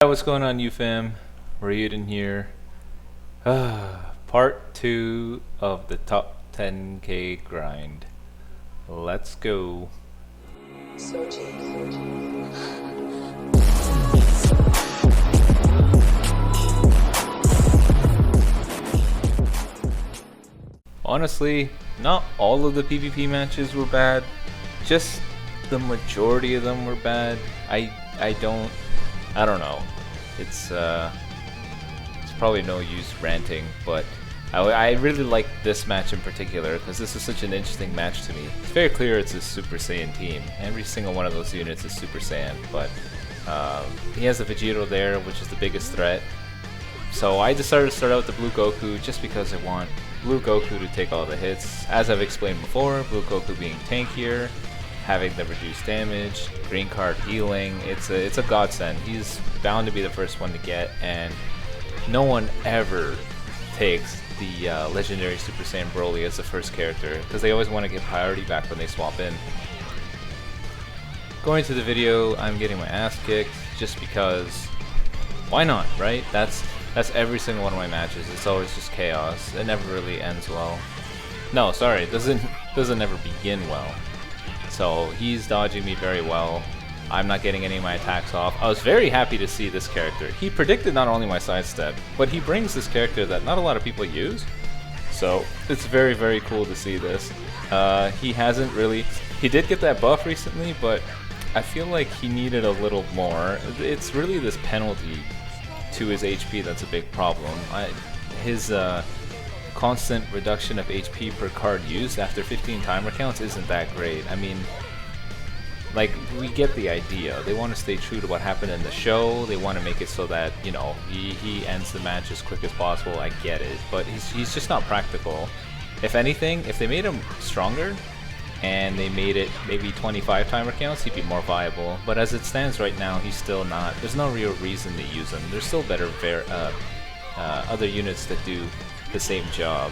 What's going on, you fam? Raiyuden here. Part 2 of the top 10k grind. Let's go. Honestly, not all of the PvP matches were bad. Just the majority of them were bad. I don't know. It's probably no use ranting, but I really like this match in particular because this is such an interesting match to me. It's very clear it's a Super Saiyan team. Every single one of those units is Super Saiyan, but he has the Vegito there, which is the biggest threat. So I decided to start out with the Blue Goku just because I want Blue Goku to take all the hits. As I've explained before, Blue Goku being tankier, having the reduced damage, green card healing, it's a godsend. He's bound to be the first one to get, and no one ever takes the legendary Super Saiyan Broly as the first character because they always want to get priority back when they swap in. Going to the video, I'm getting my ass kicked just because why not, right? That's every single one of my matches. It's always just chaos. It never really ends well. No, sorry, it doesn't ever begin well. So he's dodging me very well. I'm not getting any of my attacks off. I was very happy to see this character. He predicted not only my sidestep, but he brings this character that not a lot of people use. So it's very, very cool to see this. He hasn't really... He did get that buff recently, but I feel like he needed a little more. It's really this penalty to his HP that's a big problem. His constant reduction of HP per card used after 15 timer counts isn't that great. I mean, like, we get the idea. They want to stay true to what happened in the show. They want to make it so that, you know, he ends the match as quick as possible. I get it, but he's just not practical. If anything, if they made him stronger and they made it maybe 25 timer counts, he'd be more viable. But as it stands right now, he's still not. There's no real reason to use him. There's still better other units that do the same job.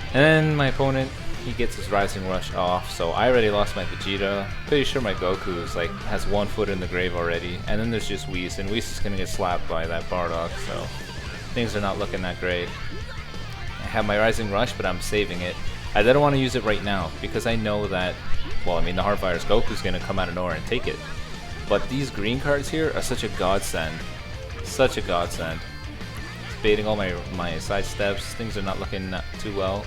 And then my opponent, he gets his Rising Rush off, so I already lost my Vegeta. Pretty sure my Goku is like has one foot in the grave already. And then there's just Whis, and Whis is gonna get slapped by that Bardock, so things are not looking that great. I have my Rising Rush, but I'm saving it. I didn't want to use it right now because I know that, well, I mean, the Hard Virus Goku's gonna come out of nowhere and take it. But these green cards here are such a godsend. Such a godsend. Baiting all my side steps. Things are not looking too well.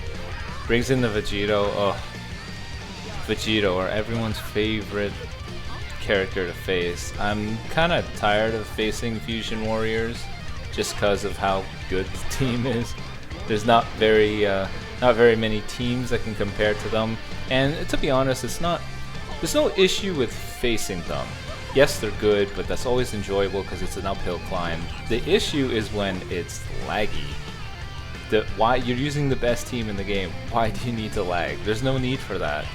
Brings in the Vegito. Oh, Vegito, or everyone's favorite character to face. I'm kind of tired of facing Fusion Warriors just because of how good the team is. There's not very many teams that can compare to them. And to be honest, there's no issue with facing them. Yes, they're good, but that's always enjoyable because it's an uphill climb. The issue is when it's laggy. Why you're using the best team in the game, why do you need to lag? There's no need for that.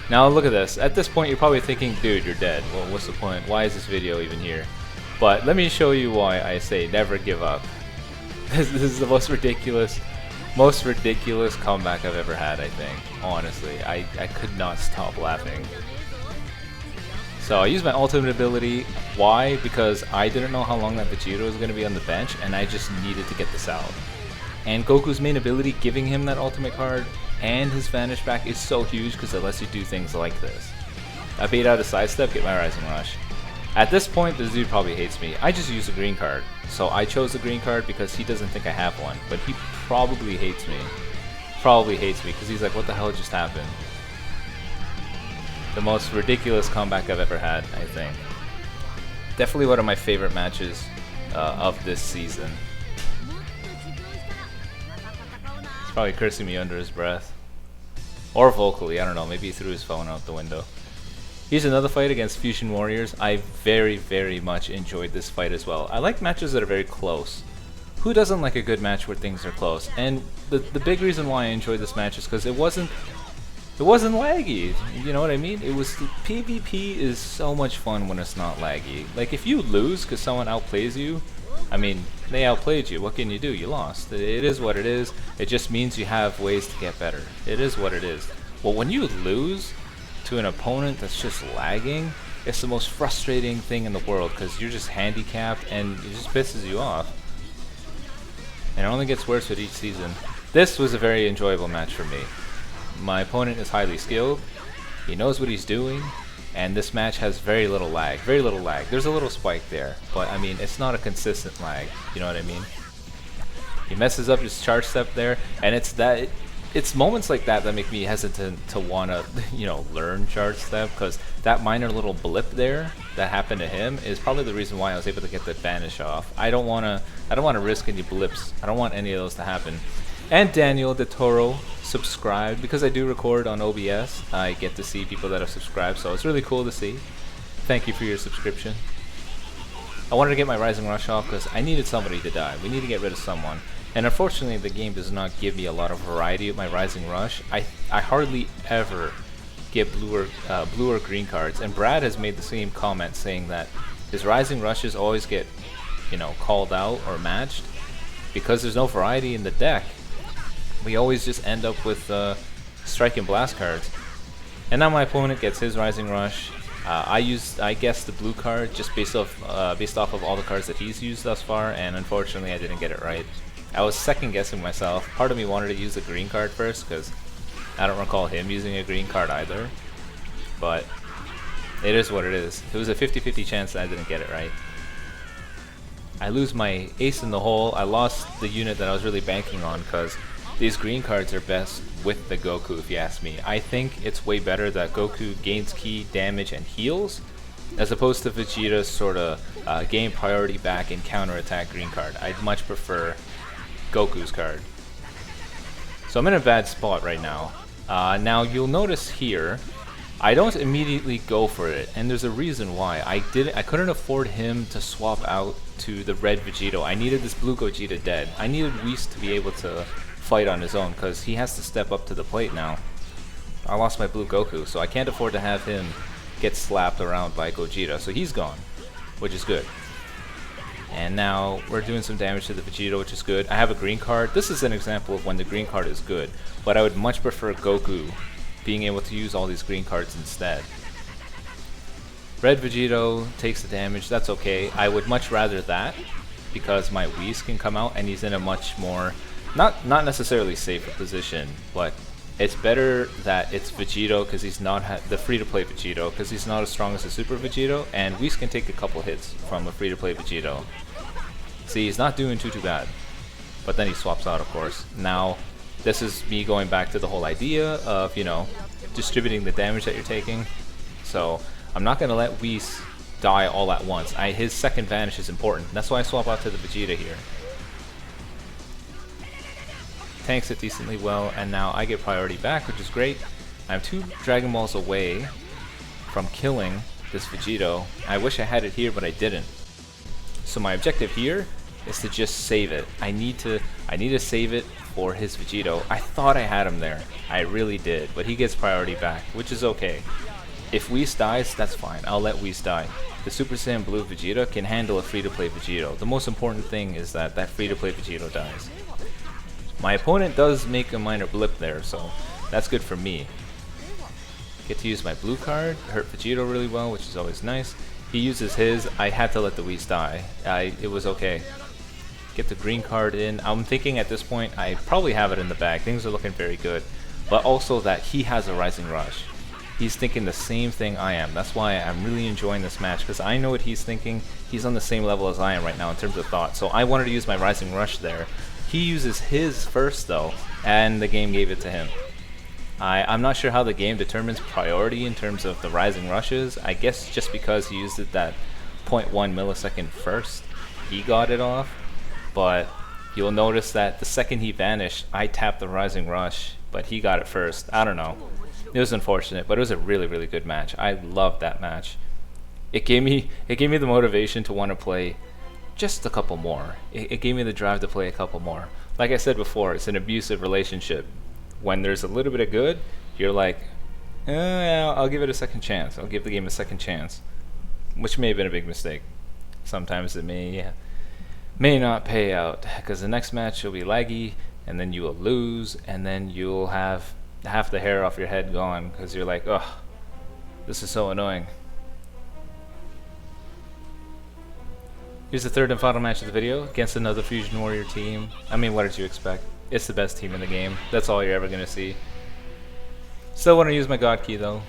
Now look at this. At this point, you're probably thinking, dude, you're dead. Well, what's the point? Why is this video even here? But let me show you why I say never give up. This is the most ridiculous comeback I've ever had, I think. Honestly, I could not stop laughing. So I used my ultimate ability. Why? Because I didn't know how long that Vegito was going to be on the bench, and I just needed to get this out. And Goku's main ability, giving him that ultimate card and his Vanish back, is so huge because it lets you do things like this. I bait out a sidestep, get my Rising Rush. At this point, this dude probably hates me. I just used a green card. So I chose the green card because he doesn't think I have one, but he probably hates me. Probably hates me because he's like, what the hell just happened? The most ridiculous comeback I've ever had, I think. Definitely one of my favorite matches of this season. He's probably cursing me under his breath. Or vocally, I don't know, maybe he threw his phone out the window. Here's another fight against Fusion Warriors. I very, very much enjoyed this fight as well. I like matches that are very close. Who doesn't like a good match where things are close? And the big reason why I enjoyed this match is because it wasn't laggy, you know what I mean? PvP is so much fun when it's not laggy. Like, if you lose because someone outplays you, I mean, they outplayed you, what can you do? You lost. It is what it is. It just means you have ways to get better. It is what it is. Well, when you lose to an opponent that's just lagging, it's the most frustrating thing in the world because you're just handicapped and it just pisses you off. And it only gets worse with each season. This was a very enjoyable match for me. My opponent is highly skilled, he knows what he's doing, and this match has very little lag. Very little lag. There's a little spike there, but I mean, it's not a consistent lag, you know what I mean? He messes up his charge step there, and it's moments like that that make me hesitant to wanna, you know, learn charge step, because that minor little blip there that happened to him is probably the reason why I was able to get that vanish off. I don't wanna risk any blips. I don't want any of those to happen. And Daniel de Toro subscribed. Because I do record on OBS, I get to see people that have subscribed, so it's really cool to see. Thank you for your subscription. I wanted to get my Rising Rush off because I needed somebody to die. We need to get rid of someone. And unfortunately, the game does not give me a lot of variety of my Rising Rush. I hardly ever get blue or green cards. And Brad has made the same comment saying that his Rising Rushes always get, you know, called out or matched because there's no variety in the deck. We always just end up with strike and blast cards. And now my opponent gets his Rising Rush. I guessed the blue card just based off of all the cards that he's used thus far, and unfortunately I didn't get it right. I was second guessing myself. Part of me wanted to use the green card first because I don't recall him using a green card either. But it is what it is. It was a 50-50 chance that I didn't get it right. I lose my ace in the hole. I lost the unit that I was really banking on because these green cards are best with the Goku, if you ask me. I think it's way better that Goku gains ki, damage, and heals, as opposed to Vegeta's sort of gain priority back and counterattack green card. I'd much prefer Goku's card. So I'm in a bad spot right now. Now you'll notice here, I don't immediately go for it, and there's a reason why. I couldn't afford him to swap out to the red Vegeta. I needed this blue Gogeta dead. I needed Whis to be able to fight on his own because he has to step up to the plate now. I lost my blue Goku, so I can't afford to have him get slapped around by Gogeta, so he's gone, which is good. And now we're doing some damage to the Vegeta, which is good. I have a green card. This is an example of when the green card is good, but I would much prefer Goku being able to use all these green cards instead. Red Vegito takes the damage, that's okay. I would much rather that because my Whis can come out and he's in a much more, not necessarily safer position, but it's better that it's Vegito because he's not the free-to-play Vegito because he's not as strong as the Super Vegito, and Whis can take a couple hits from a free-to-play Vegito. See, he's not doing too bad, but then he swaps out, of course. Now, this is me going back to the whole idea of, you know, distributing the damage that you're taking. So I'm not going to let Whis die all at once. His second vanish is important. That's why I swap out to the Vegeta here. Tanks it decently well, and now I get priority back, which is great. I'm 2 Dragon Balls away from killing this Vegito. I wish I had it here, but I didn't. So my objective here is to just save it. I need to save it for his Vegito. I thought I had him there. I really did, but he gets priority back, which is okay. If Whis dies, that's fine. I'll let Whis die. The Super Saiyan Blue Vegeta can handle a free-to-play Vegito. The most important thing is that that free-to-play Vegito dies. My opponent does make a minor blip there, so that's good for me. Get to use my blue card, hurt Vegito really well, which is always nice. He uses his, I had to let the Whis die. It was okay. Get the green card in. I'm thinking at this point, I probably have it in the bag. Things are looking very good. But also that he has a Rising Rush. He's thinking the same thing I am. That's why I'm really enjoying this match, because I know what he's thinking. He's on the same level as I am right now in terms of thought. So I wanted to use my Rising Rush there. He uses his first though, and the game gave it to him. I'm not sure how the game determines priority in terms of the Rising Rushes. I guess just because he used it that 0.1 millisecond first, he got it off. But you'll notice that the second he vanished, I tapped the Rising Rush, but he got it first. I don't know. It was unfortunate, but it was a really, really good match. I loved that match. It gave me the motivation to want to play just a couple more. It gave me the drive to play a couple more. Like I said before, it's an abusive relationship. When there's a little bit of good, you're like, I'll give it a second chance. I'll give the game a second chance. Which may have been a big mistake. Sometimes it may not pay out, because the next match will be laggy, and then you will lose, and then you'll have half the hair off your head gone, because you're like, oh, this is so annoying. Here's the third and final match of the video against another Fusion Warrior team. I mean, what did you expect? It's the best team in the game. That's all you're ever gonna see. Still want to use my God Key though.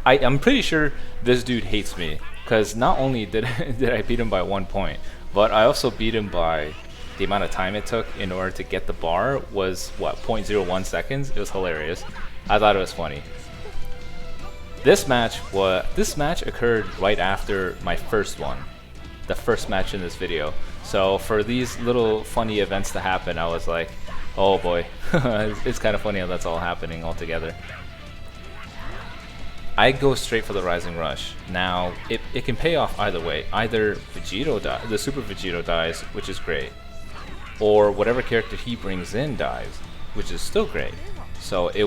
I'm pretty sure this dude hates me, because not only did I beat him by 1 point, but I also beat him by the amount of time it took in order to get the bar was, what, 0.01 seconds? It was hilarious. I thought it was funny. This match occurred right after my first one, the first match in this video. So for these little funny events to happen, I was like, oh boy, it's kind of funny how that's all happening all together. I go straight for the Rising Rush. Now, it can pay off either way. Either Vegito the Super Vegito dies, which is great, or whatever character he brings in dies, which is still great. So there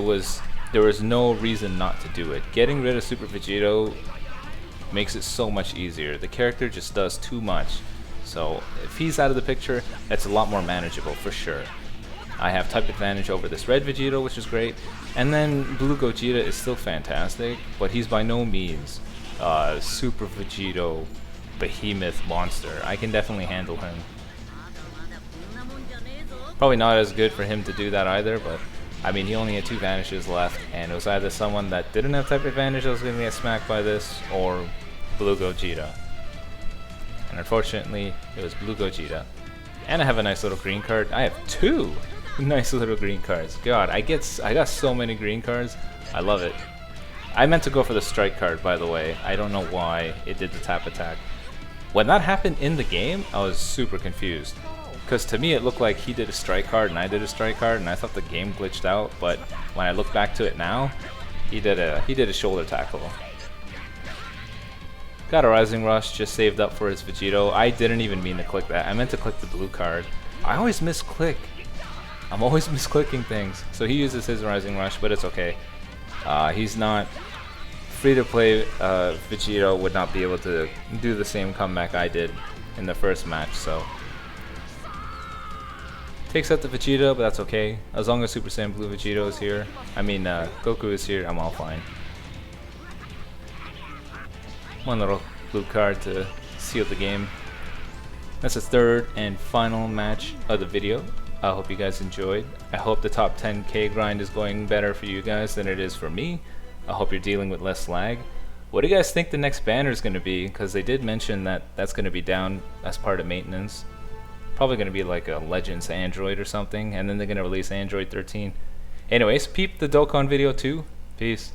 was no reason not to do it. Getting rid of Super Vegito makes it so much easier. The character just does too much. So if he's out of the picture, it's a lot more manageable for sure. I have type advantage over this red Vegito, which is great, and then blue Gogeta is still fantastic, but he's by no means Super Vegito behemoth monster. I can definitely handle him. Probably not as good for him to do that either, but I mean, he only had 2 vanishes left, and it was either someone that didn't have type advantage that was going to get smacked by this, or blue Gogeta. And unfortunately, it was blue Gogeta. And I have a nice little green card. I have 2 nice little green cards. God, I got so many green cards. I love it. I meant to go for the strike card, by the way. I don't know why it did the tap attack. When that happened in the game, I was super confused, because to me it looked like he did a strike card and I did a strike card, and I thought the game glitched out. But when I look back to it now, he did a shoulder tackle. Got a Rising Rush, just saved up for his Vegito. I didn't even mean to click that. I meant to click the blue card. I always misclick. I'm always misclicking things. So he uses his Rising Rush, but it's okay. He's not free-to-play. Vegito would not be able to do the same comeback I did in the first match, so takes out the Vegeta, but that's okay. As long as Super Saiyan Blue Vegito is here, Goku is here, I'm all fine. One little blue card to seal the game. That's the third and final match of the video. I hope you guys enjoyed. I hope the top 10k grind is going better for you guys than it is for me. I hope you're dealing with less lag. What do you guys think the next banner is going to be? Because they did mention that that's going to be down as part of maintenance. Probably going to be like a Legends Android or something, and then they're going to release Android 13. Anyways, peep the Dokkan video too. Peace.